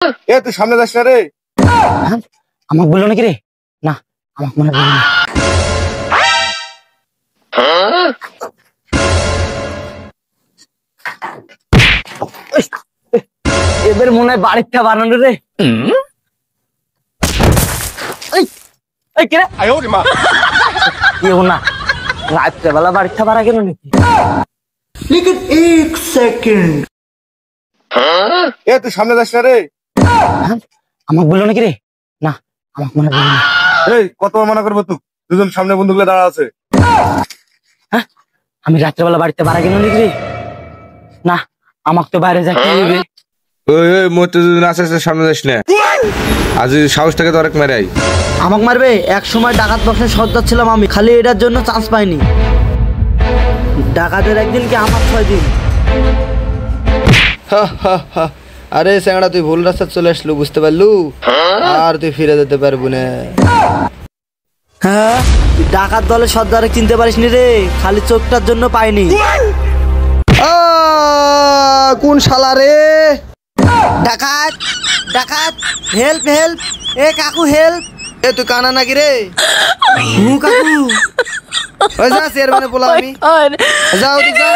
এ তুই সামনে যাস না রে। আমাকে বললো নাকি রে? না আমাকে মনে বললো না। এবার মনে হয় বাড়িটা বানানো রে। না রাত্রেবেলা বাড়িটা বাড়া গেল নাকি? लेकिन एक सेकंड এ তুই সামনে যাস না রে। আমাকে বললো নাকি রে? না আমাকে মনে বললো না। এই কতবার মানা করবো তুই? দুজন সামনে বন্ধুগুলো দাঁড়া আছে। আমি রাত্রেবেলা বাড়িতে বাড়া গেল নাকি রে? না আমাকে তো বাইরে যাইতে হবে। সামনে যাস না, আজ সাহস থেকে তো অনেক মেরাই। আমাকে মারবে? এক সময় ডাকাত বক্সের সর্দার ছিলাম আমি, খালি এটার জন্য চান্স পাইনি। ডাকাতের একদিন কি আমার 6 দিন। আরে স্যাংড়া তুই ভুল রাস্তা চলে আসলু, বুঝতে পারলু? আর তুই ফিরে যেতে পারবো না। হ্যাঁ ডাকাত দলের সর্দারে চিনতে পারিস নি রে, খালি চোখটার জন্য পাইনি। কোন শালা রে? ডাকাত ডাকাত, হেল্প হেল্প, এ কাকু হেল্প। এ তুই কানা নাকি রে? কাকু ওই যা চেয়ারম্যানে বলা আমি, যাও তুই যা।